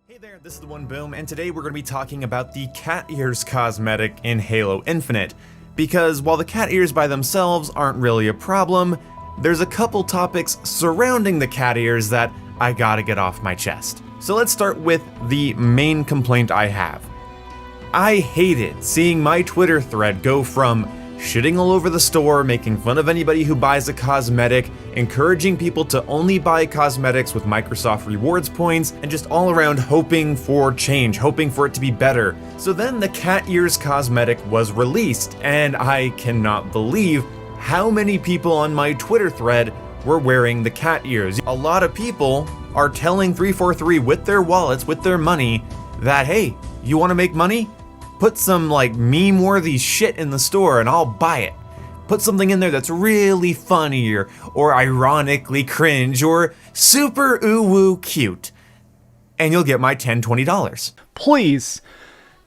Hey there, this is the One Boom, and today we're going to be talking about the cat ears cosmetic in Halo Infinite. Because while the cat ears by themselves aren't really a problem, there's a couple topics surrounding the cat ears that I gotta get off my chest. So let's start with the main complaint I have. I hated seeing my Twitter thread go from shitting all over the store, making fun of anybody who buys a cosmetic, encouraging people to only buy cosmetics with Microsoft rewards points, and just all around hoping for change, hoping for it to be better. So then the cat ears cosmetic was released, and I cannot believe how many people on my Twitter thread were wearing the cat ears. A lot of people are telling 343 with their wallets, with their money, that hey, you want to make money? Put some like meme-worthy shit in the store and I'll buy it. Put something in there that's really funny or ironically cringe or super ooh-woo cute. And you'll get my $10, $20. Please,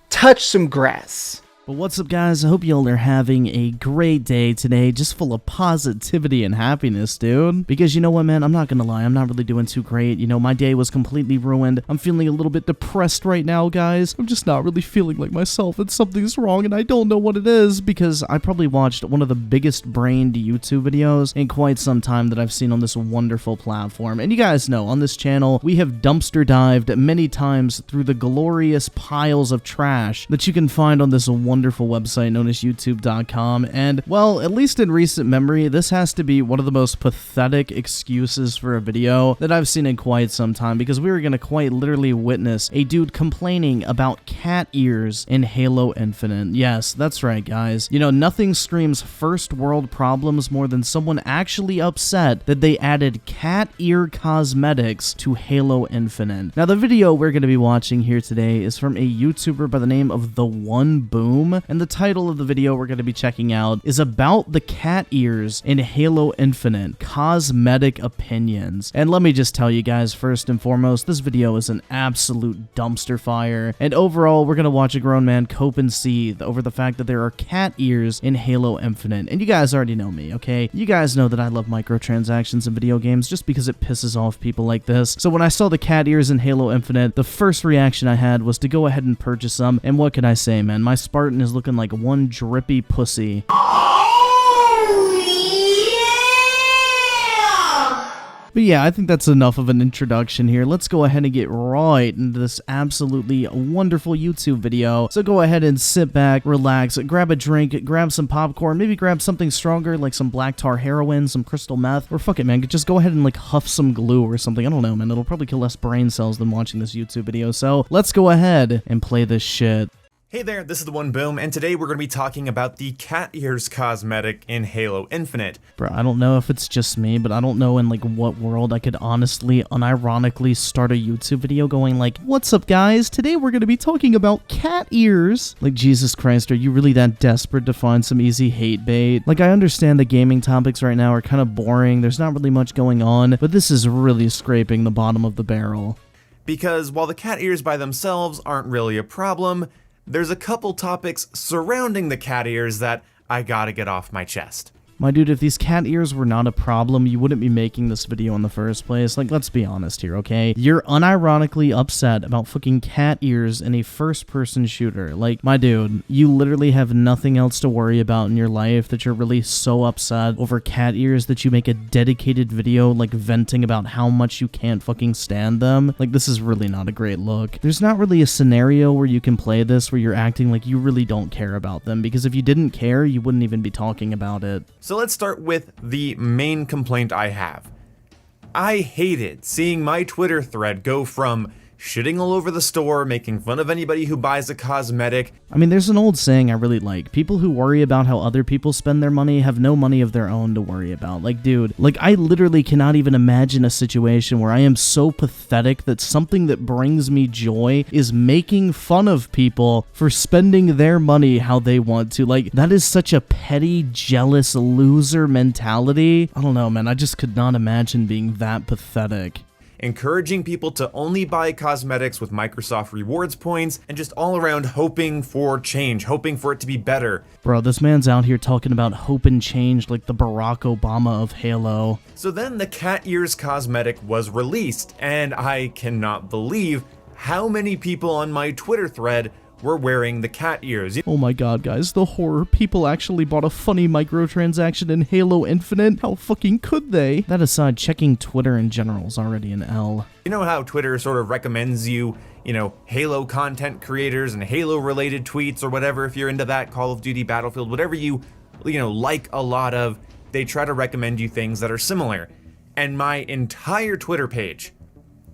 touch some grass. But what's up, guys? I hope y'all are having a great day today, just full of positivity and happiness, dude. Because you know what, man? I'm not gonna lie, I'm not really doing too great. You know, my day was completely ruined. I'm feeling a little bit depressed right now, guys. I'm just not really feeling like myself, and something's wrong, and I don't know what it is, because I probably watched one of the biggest brained YouTube videos in quite some time that I've seen on this wonderful platform. And you guys know, on this channel, we have dumpster dived many times through the glorious piles of trash that you can find on this wonderful website known as youtube.com, and well, at least in recent memory, this has to be one of the most pathetic excuses for a video that I've seen in quite some time, because we were gonna quite literally witness a dude complaining about cat ears in Halo Infinite. Yes, that's right, guys. You know, nothing screams first world problems more than someone actually upset that they added cat ear cosmetics to Halo Infinite. Now, the video we're gonna be watching here today is from a YouTuber by the name of The One Boom, and the title of the video we're going to be checking out is about the cat ears in Halo Infinite, cosmetic opinions. And let me just tell you guys, first and foremost, this video is an absolute dumpster fire, and overall, we're going to watch a grown man cope and seethe over the fact that there are cat ears in Halo Infinite. And you guys already know me, okay? You guys know that I love microtransactions in video games just because it pisses off people like this. So when I saw the cat ears in Halo Infinite, the first reaction I had was to go ahead and purchase some, and what can I say, man? My Spartan is looking like one drippy pussy. But yeah, I think that's enough of an introduction here. Let's go ahead and get right into this absolutely wonderful YouTube video. So go ahead and sit back, relax, grab a drink, grab some popcorn, maybe grab something stronger like some black tar heroin, some crystal meth, or fuck it, man, just go ahead and like huff some glue or something. I don't know, man. It'll probably kill less brain cells than watching this YouTube video. So let's go ahead and play this shit. Hey there, this is the One Boom, and today we're going to be talking about the cat ears cosmetic in Halo Infinite. Bro, I don't know if it's just me, but I don't know in like what world I could honestly, unironically start a YouTube video going like, what's up guys, today we're going to be talking about cat ears. Like, Jesus Christ, are you really that desperate to find some easy hate bait? Like, I understand the gaming topics right now are kind of boring, there's not really much going on, but this is really scraping the bottom of the barrel. Because while the cat ears by themselves aren't really a problem, there's a couple topics surrounding the cat ears that I gotta get off my chest. My dude, if these cat ears were not a problem, you wouldn't be making this video in the first place. Like, let's be honest here, okay? You're unironically upset about fucking cat ears in a first-person shooter. Like, my dude, you literally have nothing else to worry about in your life that you're really so upset over cat ears that you make a dedicated video, like, venting about how much you can't fucking stand them. Like, this is really not a great look. There's not really a scenario where you can play this where you're acting like you really don't care about them, because if you didn't care, you wouldn't even be talking about it. So let's start with the main complaint I have. I hated seeing my Twitter thread go from shitting all over the store, making fun of anybody who buys a cosmetic. I mean, there's an old saying I really like. People who worry about how other people spend their money have no money of their own to worry about. Like, dude, like, I literally cannot even imagine a situation where I am so pathetic that something that brings me joy is making fun of people for spending their money how they want to. Like, that is such a petty, jealous, loser mentality. I don't know, man. I just could not imagine being that pathetic. Encouraging people to only buy cosmetics with Microsoft rewards points, and just all around hoping for change, hoping for it to be better. Bro, this man's out here talking about hope and change like the Barack Obama of Halo. So then the cat ears cosmetic was released, and I cannot believe how many people on my Twitter thread were wearing the cat ears. Oh my god, guys, the horror. People actually bought a funny microtransaction in Halo Infinite. How fucking could they? That aside, checking Twitter in general is already an L. You know how Twitter sort of recommends you know, Halo content creators and Halo related tweets or whatever, if you're into that, Call of Duty, Battlefield, whatever you know, like a lot of, they try to recommend you things that are similar. And my entire Twitter page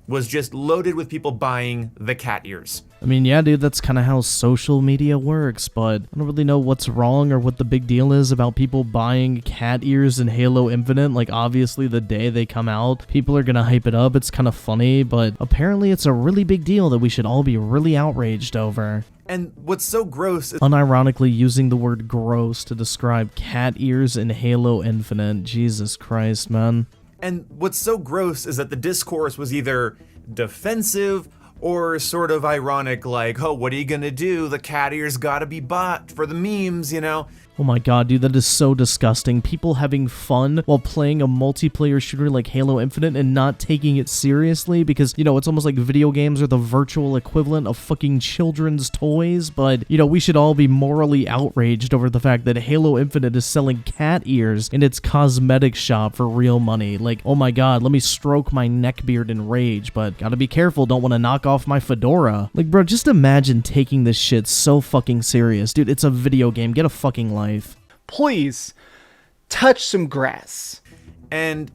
was just loaded with people buying the cat ears. I mean, yeah, dude, that's kind of how social media works, but I don't really know what's wrong or what the big deal is about people buying cat ears in Halo Infinite. Like, obviously, the day they come out, people are gonna hype it up. It's kind of funny, but apparently it's a really big deal that we should all be really outraged over. And what's so gross is unironically using the word gross to describe cat ears in Halo Infinite. Jesus Christ, man. And what's so gross is that the discourse was either defensive or sort of ironic, like, oh, what are you gonna do? The cat ears gotta be bought for the memes, you know? Oh my god, dude, that is so disgusting. People having fun while playing a multiplayer shooter like Halo Infinite and not taking it seriously because, you know, it's almost like video games are the virtual equivalent of fucking children's toys, but, you know, we should all be morally outraged over the fact that Halo Infinite is selling cat ears in its cosmetic shop for real money. Like, oh my god, let me stroke my neckbeard in rage, but gotta be careful, don't want to knock off my fedora. Like, bro, just imagine taking this shit so fucking serious. Dude, it's a video game, get a fucking life. Please, touch some grass. And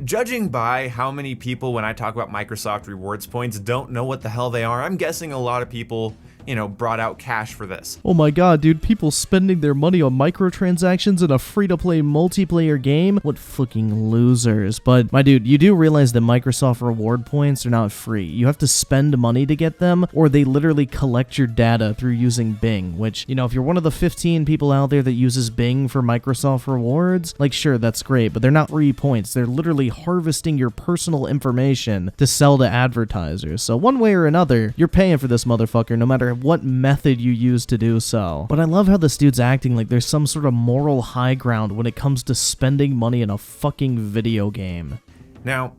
judging by how many people, when I talk about Microsoft rewards points, don't know what the hell they are, I'm guessing a lot of people, you know, brought out cash for this. Oh my god, dude, people spending their money on microtransactions in a free-to-play multiplayer game? What fucking losers. But, my dude, you do realize that Microsoft reward points are not free. You have to spend money to get them, or they literally collect your data through using Bing, which, you know, if you're one of the 15 people out there that uses Bing for Microsoft rewards, like, sure, that's great, but they're not free points. They're literally harvesting your personal information to sell to advertisers. So one way or another, you're paying for this motherfucker no matter what method you use to do so. But I love how this dude's acting like there's some sort of moral high ground when it comes to spending money in a fucking video game. Now,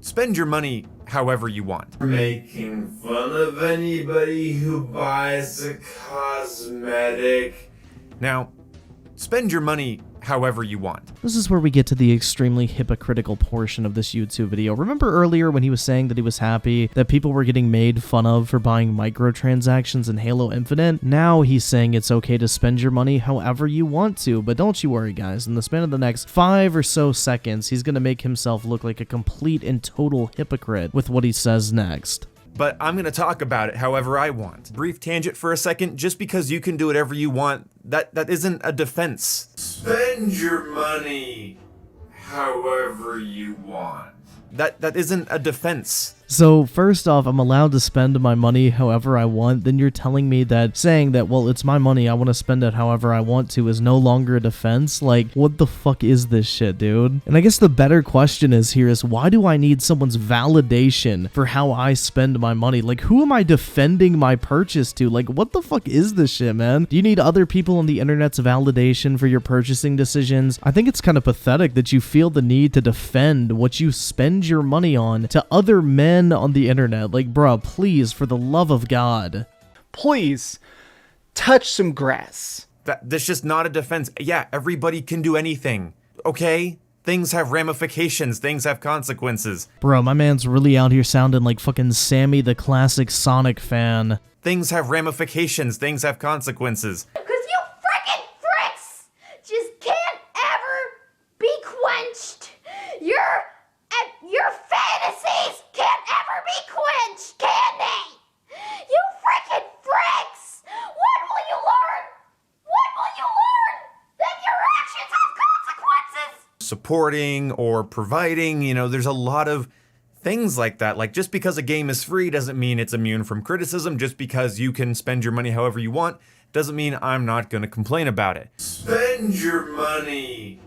spend your money however you want. Making fun of anybody who buys a cosmetic. Now, spend your money however you want. This is where we get to the extremely hypocritical portion of this YouTube video. Remember earlier when he was saying that he was happy that people were getting made fun of for buying microtransactions in Halo Infinite? Now he's saying it's okay to spend your money however you want to, but don't you worry guys, in the span of the next 5 or so seconds, he's gonna make himself look like a complete and total hypocrite with what he says next. But I'm gonna talk about it however I want. Brief tangent for a second, just because you can do whatever you want, that isn't a defense. Spend your money however you want. That isn't a defense. So first off, I'm allowed to spend my money however I want, then you're telling me that saying that, well, it's my money, I want to spend it however I want to is no longer a defense? Like, what the fuck is this shit, dude? And I guess the better question is why do I need someone's validation for how I spend my money? Like, who am I defending my purchase to? Like, what the fuck is this shit, man? Do you need other people on the internet's validation for your purchasing decisions? I think it's kind of pathetic that you feel the need to defend what you spend your money on to other men on the internet. Like, bruh, please, for the love of God. Please, touch some grass. That's just not a defense. Yeah, everybody can do anything, okay? Things have ramifications, things have consequences. Bro, my man's really out here sounding like fucking Sammy the classic Sonic fan. Things have ramifications, things have consequences. Cause you frickin' fricks just can't ever be quenched. Your fantasies can't ever be quenched, can they? You frickin' fricks! What will you learn? What will you learn? That your actions have consequences! Supporting or providing, you know, there's a lot of things like that. Like, just because a game is free doesn't mean it's immune from criticism. Just because you can spend your money however you want doesn't mean I'm not gonna complain about it. Spend your money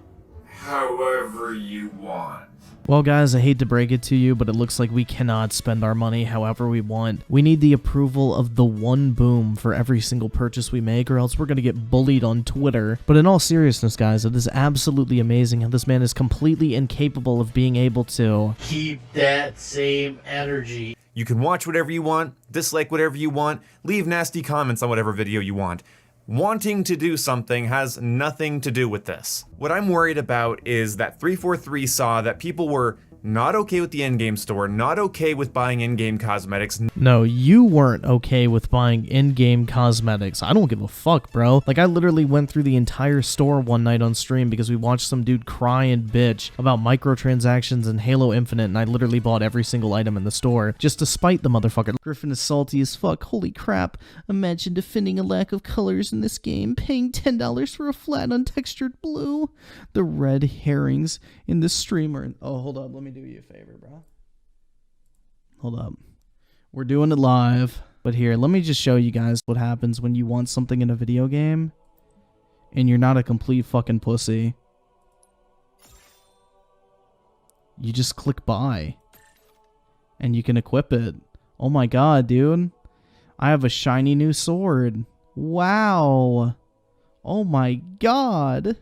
however you want. Well guys, I hate to break it to you, but it looks like we cannot spend our money however we want. We need the approval of the one boom for every single purchase we make, or else we're gonna get bullied on Twitter. But in all seriousness guys, it is absolutely amazing how this man is completely incapable of being able to keep that same energy. You can watch whatever you want, dislike whatever you want, leave nasty comments on whatever video you want. Wanting to do something has nothing to do with this. What I'm worried about is that 343 saw that people were not okay with the in-game store, not okay with buying in-game cosmetics. No, you weren't okay with buying in-game cosmetics. I don't give a fuck, bro. Like, I literally went through the entire store one night on stream because we watched some dude cry and bitch about microtransactions and Halo Infinite, and I literally bought every single item in the store just to spite the motherfucker. Griffin is salty as fuck. Holy crap. Imagine defending a lack of colors in this game, paying $10 for a flat untextured blue. The red herrings in this stream are... Oh, hold up. Let me do you a favor, bro. Hold up. We're doing it live. But here, let me just show you guys what happens when you want something in a video game and you're not a complete fucking pussy. You just click buy and you can equip it. Oh my god, dude. I have a shiny new sword. Wow. Oh my god.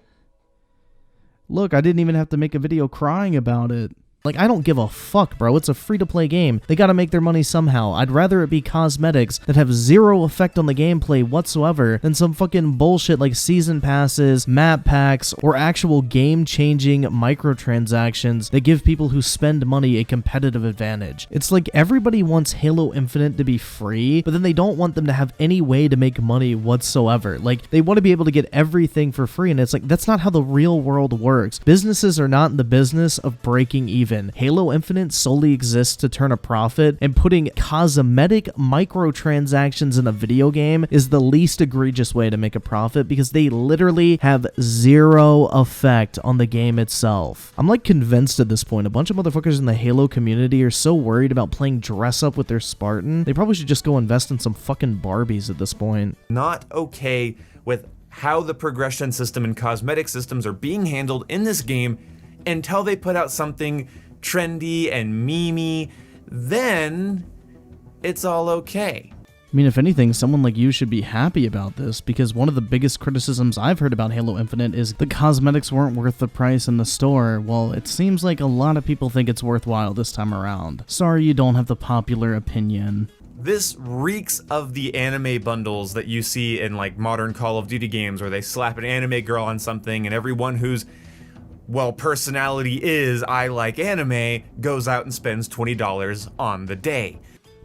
Look, I didn't even have to make a video crying about it. Like, I don't give a fuck, bro. It's a free-to-play game. They gotta make their money somehow. I'd rather it be cosmetics that have zero effect on the gameplay whatsoever than some fucking bullshit like season passes, map packs, or actual game-changing microtransactions that give people who spend money a competitive advantage. It's like everybody wants Halo Infinite to be free, but then they don't want them to have any way to make money whatsoever. Like, they want to be able to get everything for free, and it's like, that's not how the real world works. Businesses are not in the business of breaking even. Halo Infinite solely exists to turn a profit, and putting cosmetic microtransactions in a video game is the least egregious way to make a profit because they literally have zero effect on the game itself. I'm like convinced at this point, a bunch of motherfuckers in the Halo community are so worried about playing dress up with their Spartan, they probably should just go invest in some fucking Barbies at this point. Not okay with how the progression system and cosmetic systems are being handled in this game until they put out something trendy and memey, then it's all okay. I mean, if anything, someone like you should be happy about this, because one of the biggest criticisms I've heard about Halo Infinite is the cosmetics weren't worth the price in the store. Well, it seems like a lot of people think it's worthwhile this time around. Sorry you don't have the popular opinion. This reeks of the anime bundles that you see in like modern Call of Duty games where they slap an anime girl on something and everyone who's, well, personality is I like anime goes out and spends $20 on the day.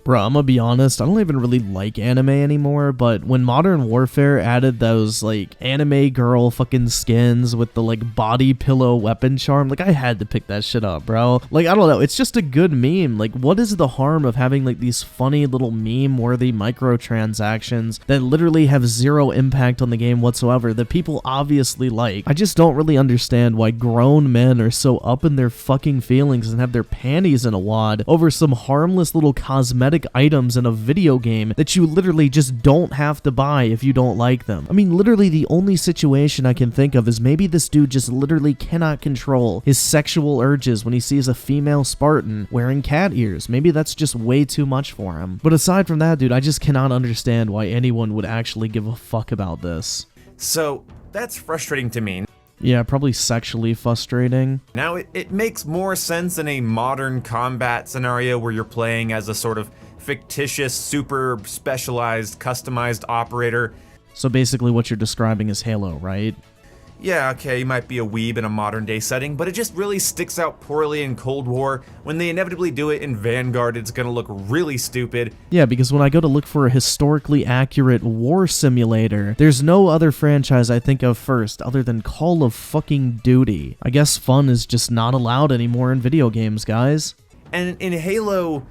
Bro, I'm gonna be honest, I don't even really like anime anymore, but when Modern Warfare added those, like, anime girl fucking skins with the, like, body pillow weapon charm, like, I had to pick that shit up, bro. Like, I don't know, it's just a good meme. Like, what is the harm of having, like, these funny little meme-worthy microtransactions that literally have zero impact on the game whatsoever that people obviously like? I just don't really understand why grown men are so up in their fucking feelings and have their panties in a wad over some harmless little cosmetic items in a video game that you literally just don't have to buy if you don't like them. I mean, literally the only situation I can think of is maybe this dude just literally cannot control his sexual urges when he sees a female Spartan wearing cat ears. Maybe that's just way too much for him. But aside from that, dude, I just cannot understand why anyone would actually give a fuck about this. So that's frustrating to me. Yeah, probably sexually frustrating. Now, it makes more sense in a modern combat scenario where you're playing as a sort of fictitious, super specialized, customized operator. So basically what you're describing is Halo, right? Yeah, okay, you might be a weeb in a modern day setting, but it just really sticks out poorly in Cold War. When they inevitably do it in Vanguard, it's gonna look really stupid. Yeah, because when I go to look for a historically accurate war simulator, there's no other franchise I think of first other than Call of fucking Duty. I guess fun is just not allowed anymore in video games, guys. And in Halo,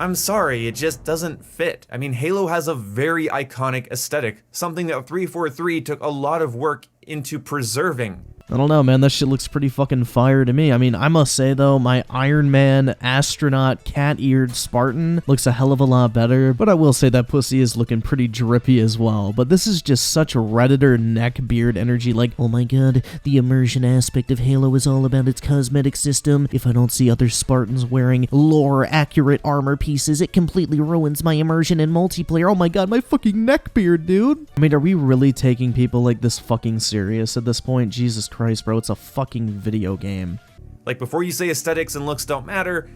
I'm sorry, it just doesn't fit. I mean, Halo has a very iconic aesthetic, something that 343 took a lot of work into preserving. I don't know, man. That shit looks pretty fucking fire to me. I mean, I must say, though, my Iron Man astronaut cat-eared Spartan looks a hell of a lot better, but I will say that pussy is looking pretty drippy as well. But this is just such Redditor neckbeard energy, like, oh my god, the immersion aspect of Halo is all about its cosmetic system. If I don't see other Spartans wearing lore-accurate armor pieces, it completely ruins my immersion in multiplayer. Oh my god, my fucking neckbeard, dude. I mean, are we really taking people like this fucking serious at this point? Jesus Christ, bro, it's a fucking video game. Like, before you say aesthetics and looks don't matter,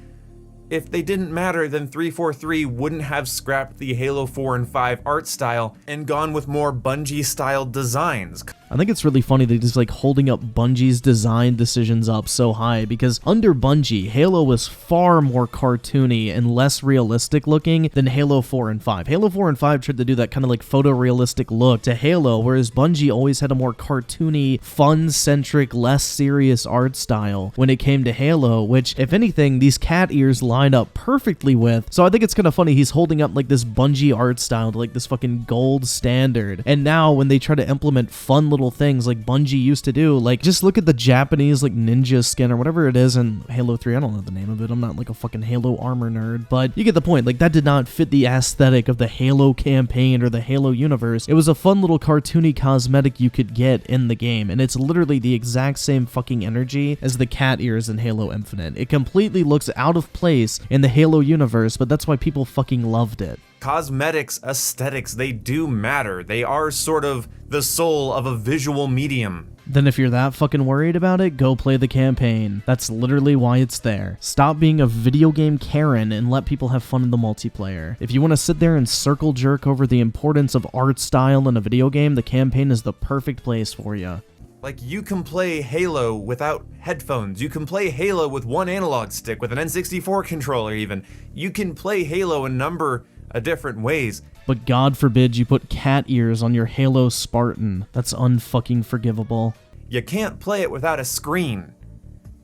if they didn't matter, then 343 wouldn't have scrapped the Halo 4 and 5 art style and gone with more Bungie-style designs. I think it's really funny that he's like holding up Bungie's design decisions up so high, because under Bungie, Halo was far more cartoony and less realistic looking than Halo 4 and 5. Halo 4 and 5 tried to do that kind of like photorealistic look to Halo, whereas Bungie always had a more cartoony, fun-centric, less serious art style when it came to Halo, which, if anything, these cat ears line up perfectly with. So I think it's kind of funny he's holding up like this Bungie art style to like this fucking gold standard, and now when they try to implement fun little things like Bungie used to do, like just look at the Japanese like ninja skin or whatever it is in Halo 3. I don't know the name of it. I'm not like a fucking Halo armor nerd, but you get the point. Like, that did not fit the aesthetic of the Halo campaign or the Halo universe. It was a fun little cartoony cosmetic you could get in the game, and it's literally the exact same fucking energy as the cat ears in Halo Infinite. It completely looks out of place in the Halo universe, but that's why people fucking loved it. Cosmetics, aesthetics, they do matter. They are sort of the soul of a visual medium. Then if you're that fucking worried about it, go play the campaign. That's literally why it's there. Stop being a video game Karen and let people have fun in the multiplayer. If you want to sit there and circle jerk over the importance of art style in a video game, the campaign is the perfect place for you. Like, you can play Halo without headphones. You can play Halo with one analog stick, with an N64 controller even. You can play Halo a number of different ways. But God forbid you put cat ears on your Halo Spartan. That's unfucking forgivable. You can't play it without a screen.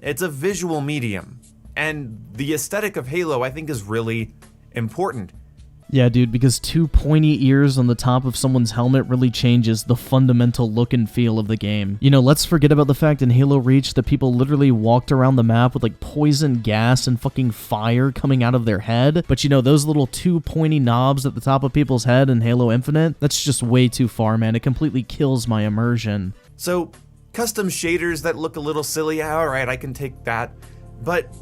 It's a visual medium. And the aesthetic of Halo, I think, is really important. Yeah, dude, because two pointy ears on the top of someone's helmet really changes the fundamental look and feel of the game. You know, let's forget about the fact in Halo Reach that people literally walked around the map with like poison gas and fucking fire coming out of their head. But you know, those little two pointy knobs at the top of people's head in Halo Infinite, that's just way too far, man. It completely kills my immersion. So, custom shaders that look a little silly, alright, I can take that. But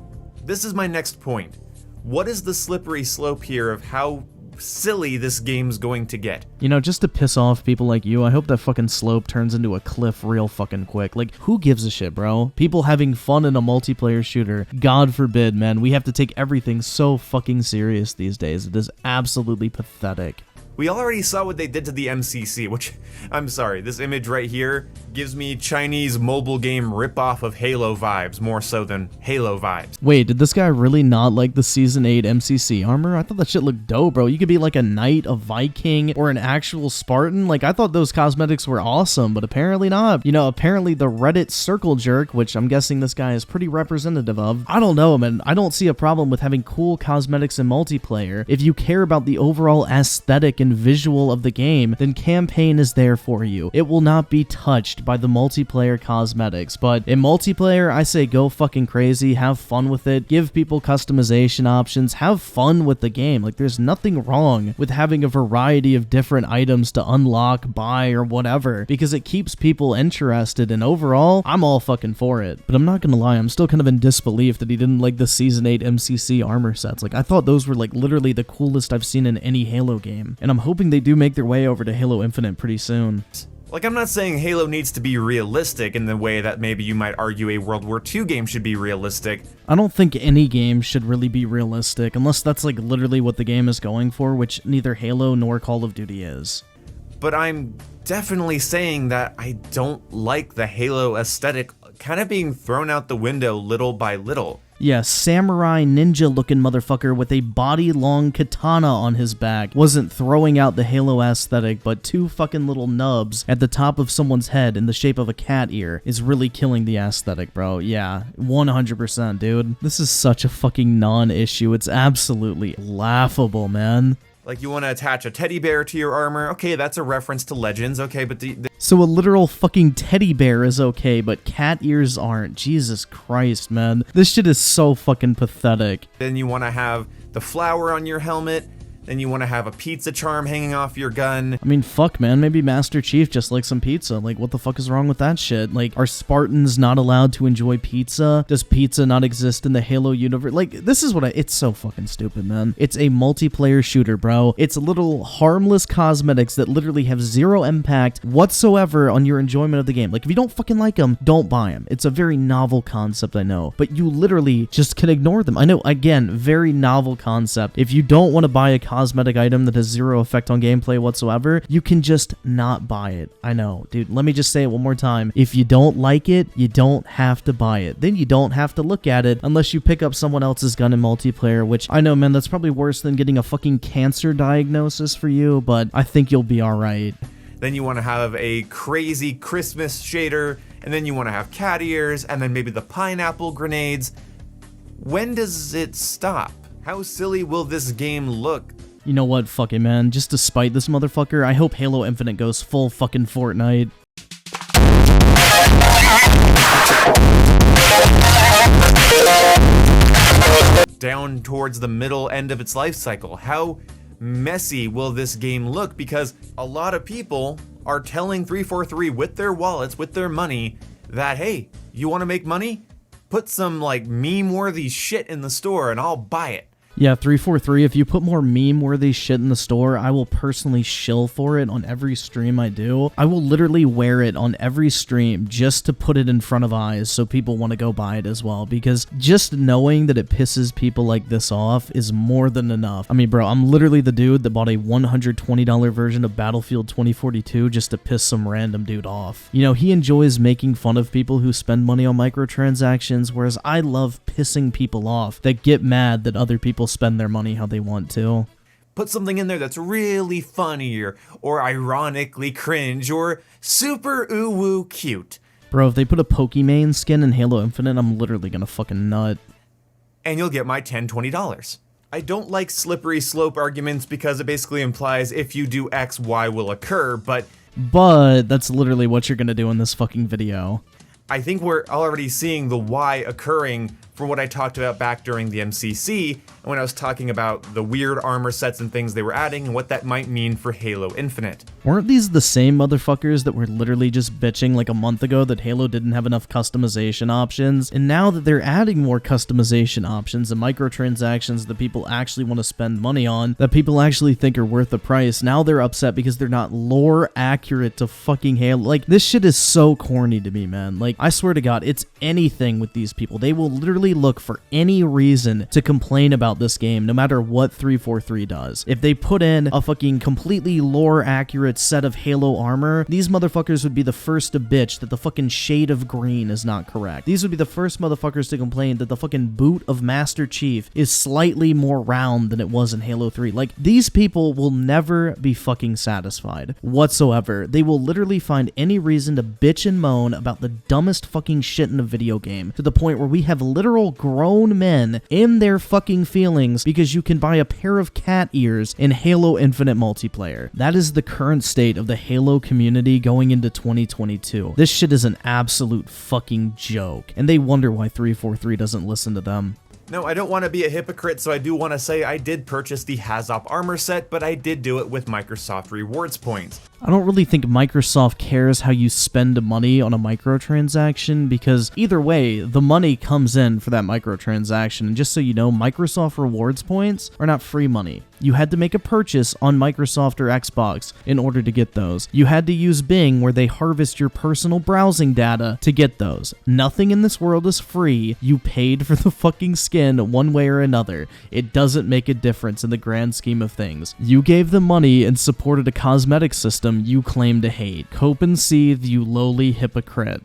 this is my next point. What is the slippery slope here of how silly this game's going to get? You know, just to piss off people like you, I hope that fucking slope turns into a cliff real fucking quick. Like, who gives a shit, bro? People having fun in a multiplayer shooter. God forbid, man. We have to take everything so fucking serious these days. It is absolutely pathetic. We already saw what they did to the MCC, which, I'm sorry, this image right here gives me Chinese mobile game ripoff of Halo vibes, more so than Halo vibes. Wait, did this guy really not like the Season 8 MCC armor? I thought that shit looked dope, bro. You could be like a knight, a Viking, or an actual Spartan. Like, I thought those cosmetics were awesome, but apparently not. You know, apparently the Reddit circle jerk, which I'm guessing this guy is pretty representative of, I don't know, man. I don't see a problem with having cool cosmetics in multiplayer. If you care about the overall aesthetic and visual of the game, then campaign is there for you. It will not be touched by the multiplayer cosmetics, but in multiplayer, I say go fucking crazy, have fun with it, give people customization options, have fun with the game. Like, there's nothing wrong with having a variety of different items to unlock, buy, or whatever, because it keeps people interested, and overall, I'm all fucking for it. But I'm not gonna lie, I'm still kind of in disbelief that he didn't like the Season 8 MCC armor sets. Like, I thought those were like literally the coolest I've seen in any Halo game, and I'm hoping they do make their way over to Halo Infinite pretty soon. Like, I'm not saying Halo needs to be realistic in the way that maybe you might argue a World War II game should be realistic. I don't think any game should really be realistic, unless that's like literally what the game is going for, which neither Halo nor Call of Duty is. But I'm definitely saying that I don't like the Halo aesthetic kind of being thrown out the window little by little. Yeah, samurai ninja looking motherfucker with a body-long katana on his back wasn't throwing out the Halo aesthetic, but two fucking little nubs at the top of someone's head in the shape of a cat ear is really killing the aesthetic, bro. Yeah, 100%, dude. This is such a fucking non-issue. It's absolutely laughable, man. Like, you want to attach a teddy bear to your armor? Okay, that's a reference to Legends, okay, but So a literal fucking teddy bear is okay, but cat ears aren't. Jesus Christ, man. This shit is so fucking pathetic. Then you want to have the flower on your helmet. Then you want to have a pizza charm hanging off your gun. I mean, fuck, man. Maybe Master Chief just likes some pizza. Like, what the fuck is wrong with that shit? Like, are Spartans not allowed to enjoy pizza? Does pizza not exist in the Halo universe? Like, this is it's so fucking stupid, man. It's a multiplayer shooter, bro. It's little harmless cosmetics that literally have zero impact whatsoever on your enjoyment of the game. Like, if you don't fucking like them, don't buy them. It's a very novel concept, I know. But you literally just can ignore them. I know, again, very novel concept. If you don't want to buy a cosmetic item that has zero effect on gameplay whatsoever, you can just not buy it. I know, dude. Let me just say it one more time. If you don't like it, you don't have to buy it. Then you don't have to look at it unless you pick up someone else's gun in multiplayer, which I know, man, that's probably worse than getting a fucking cancer diagnosis for you, but I think you'll be alright. Then you want to have a crazy Christmas shader, and then you want to have cat ears, and then maybe the pineapple grenades. When does it stop? How silly will this game look? You know what, fuck it, man. Just to spite this motherfucker, I hope Halo Infinite goes full fucking Fortnite. Down towards the middle end of its life cycle. How messy will this game look? Because a lot of people are telling 343 with their wallets, with their money, that, hey, you want to make money? Put some, like, meme-worthy shit in the store and I'll buy it. Yeah, 343, if you put more meme-worthy shit in the store, I will personally shill for it on every stream I do. I will literally wear it on every stream just to put it in front of eyes so people want to go buy it as well, because just knowing that it pisses people like this off is more than enough. I mean, bro, I'm literally the dude that bought a $120 version of Battlefield 2042 just to piss some random dude off. You know, he enjoys making fun of people who spend money on microtransactions, whereas I love pissing people off that get mad that other people spend their money how they want to. Put something in there that's really funny or ironically cringe or super ooh-woo cute. Bro, if they put a Pokemon skin in Halo Infinite, I'm literally gonna fucking nut. And you'll get my $10, $20. I don't like slippery slope arguments because it basically implies if you do X, Y will occur, but that's literally what you're gonna do in this fucking video. I think we're already seeing the Y occurring from what I talked about back during the MCC, and when I was talking about the weird armor sets and things they were adding and what that might mean for Halo Infinite. Weren't these the same motherfuckers that were literally just bitching like a month ago that Halo didn't have enough customization options? And now that they're adding more customization options and microtransactions that people actually want to spend money on, that people actually think are worth the price, now they're upset because they're not lore accurate to fucking Halo. Like, this shit is so corny to me, man. Like, I swear to God, it's anything with these people. They will literally look for any reason to complain about this game, no matter what 343 does. If they put in a fucking completely lore accurate set of Halo armor, these motherfuckers would be the first to bitch that the fucking shade of green is not correct. These would be the first motherfuckers to complain that the fucking boot of Master Chief is slightly more round than it was in Halo 3. Like, these people will never be fucking satisfied whatsoever. They will literally find any reason to bitch and moan about the dumbest fucking shit in a video game, to the point where we have literal grown men in their fucking feelings because you can buy a pair of cat ears in Halo Infinite multiplayer. That is the current state of the Halo community going into 2022. This shit is an absolute fucking joke, and they wonder why 343 doesn't listen to them. No, I don't want to be a hypocrite, so I do want to say I did purchase the Hazop armor set, but I did do it with Microsoft rewards points. I don't really think Microsoft cares how you spend money on a microtransaction, because either way, the money comes in for that microtransaction. And just so you know, Microsoft rewards points are not free money. You had to make a purchase on Microsoft or Xbox in order to get those. You had to use Bing, where they harvest your personal browsing data to get those. Nothing in this world is free. You paid for the fucking skin one way or another. It doesn't make a difference in the grand scheme of things. You gave them money and supported a cosmetic system you claim to hate. Cope and seethe, you lowly hypocrite.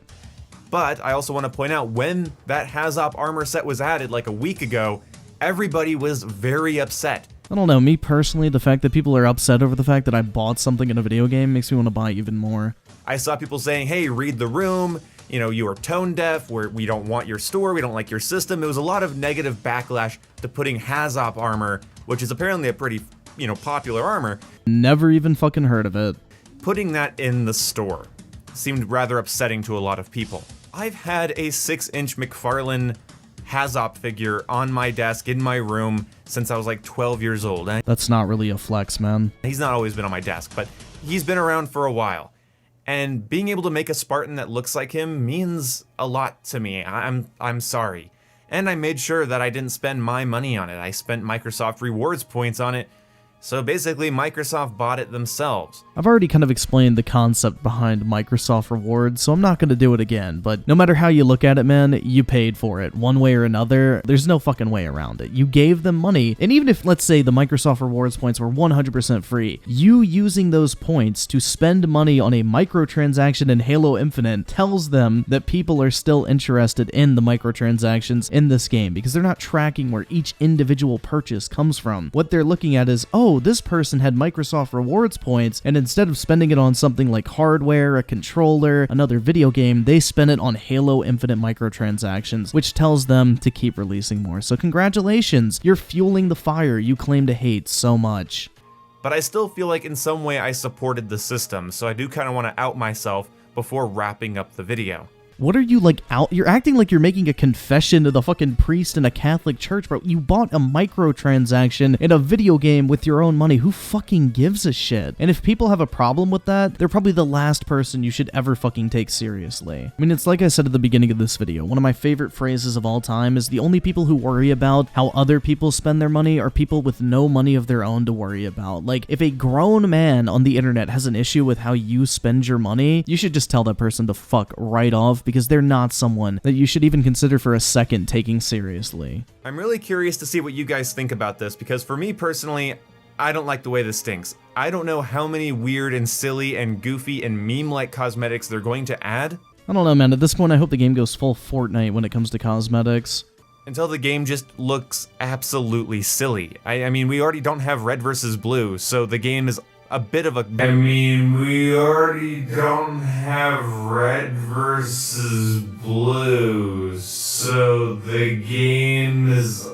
But I also want to point out, when that Hazop armor set was added like a week ago, everybody was very upset. I don't know, me personally, the fact that people are upset over the fact that I bought something in a video game makes me want to buy even more. I saw people saying, hey, read the room, you know, you are tone deaf, we don't want your store, we don't like your system. There was a lot of negative backlash to putting Hazop armor, which is apparently a pretty, popular armor. Never even fucking heard of it. Putting that in the store. seemed rather upsetting to a lot of people. I've had a 6-inch McFarlane Hazop figure on my desk in my room since I was like 12 years old. That's not really a flex, man. He's not always been on my desk, but he's been around for a while. And being able to make a Spartan that looks like him means a lot to me. I'm sorry. And I made sure that I didn't spend my money on it. I spent Microsoft rewards points on it. So basically, Microsoft bought it themselves. I've already kind of explained the concept behind Microsoft rewards, so I'm not going to do it again, but no matter how you look at it, man, you paid for it. One way or another, there's no fucking way around it. You gave them money, and even if, let's say, the Microsoft rewards points were 100% free, you using those points to spend money on a microtransaction in Halo Infinite tells them that people are still interested in the microtransactions in this game, because they're not tracking where each individual purchase comes from. What they're looking at is, oh, this person had Microsoft rewards points, and instead of spending it on something like hardware, a controller, another video game, they spend it on Halo Infinite microtransactions, which tells them to keep releasing more. So congratulations, you're fueling the fire you claim to hate so much. But I still feel like in some way I supported the system, so I do kind of want to out myself before wrapping up the video. What are you, like, out? You're acting like you're making a confession to the fucking priest in a Catholic church, bro. You bought a microtransaction in a video game with your own money. Who fucking gives a shit? And if people have a problem with that, they're probably the last person you should ever fucking take seriously. I mean, it's like I said at the beginning of this video, one of my favorite phrases of all time is the only people who worry about how other people spend their money are people with no money of their own to worry about. Like, if a grown man on the internet has an issue with how you spend your money, you should just tell that person to fuck right off, because they're not someone that you should even consider for a second taking seriously. I'm really curious to see what you guys think about this, because for me personally, I don't like the way this stinks. I don't know how many weird and silly and goofy and meme-like cosmetics they're going to add. I don't know, man. At this point, I hope the game goes full Fortnite when it comes to cosmetics. Until the game just looks absolutely silly. I mean, we already don't have red versus blue, so the game is a bit of a... we already don't have red versus blue, so the game is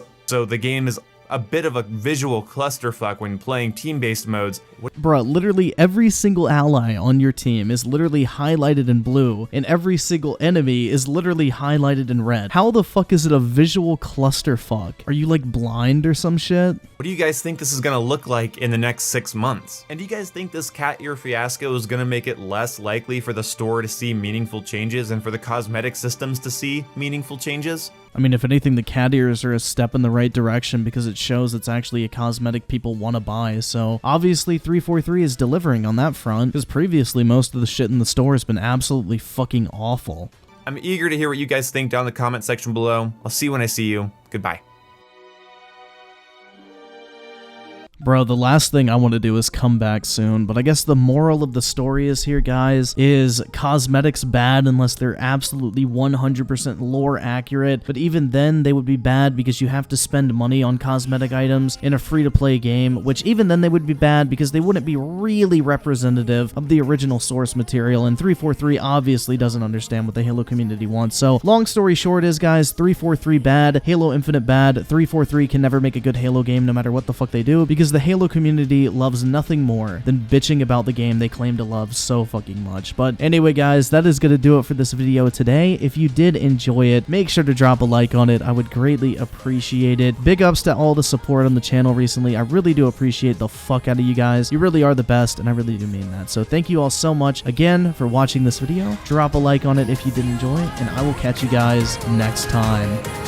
a bit of a visual clusterfuck when playing team-based modes. Bruh, literally every single ally on your team is literally highlighted in blue, and every single enemy is literally highlighted in red. How the fuck is it a visual clusterfuck? Are you, like, blind or some shit? What do you guys think this is gonna look like in the next 6 months? And do you guys think this cat ear fiasco is gonna make it less likely for the store to see meaningful changes and for the cosmetic systems to see meaningful changes? I mean, if anything, the cat ears are a step in the right direction because it shows it's actually a cosmetic people want to buy, so obviously 343 is delivering on that front, because previously most of the shit in the store has been absolutely fucking awful. I'm eager to hear what you guys think down in the comment section below. I'll see you when I see you. Goodbye. Bro, the last thing I want to do is come back soon, but I guess the moral of the story is here, guys, is cosmetics bad unless they're absolutely 100% lore accurate, but even then they would be bad because you have to spend money on cosmetic items in a free-to-play game, which even then they would be bad because they wouldn't be really representative of the original source material, and 343 obviously doesn't understand what the Halo community wants. So, long story short is, guys, 343 bad, Halo Infinite bad, 343 can never make a good Halo game no matter what the fuck they do, because the Halo community loves nothing more than bitching about the game they claim to love so fucking much. But anyway, guys, that is going to do it for this video today. If you did enjoy it, make sure to drop a like on it. I would greatly appreciate it. Big ups to all the support on the channel recently. I really do appreciate the fuck out of you guys. You really are the best, and I really do mean that. So thank you all so much again for watching this video. Drop a like on it if you did enjoy it, and I will catch you guys next time.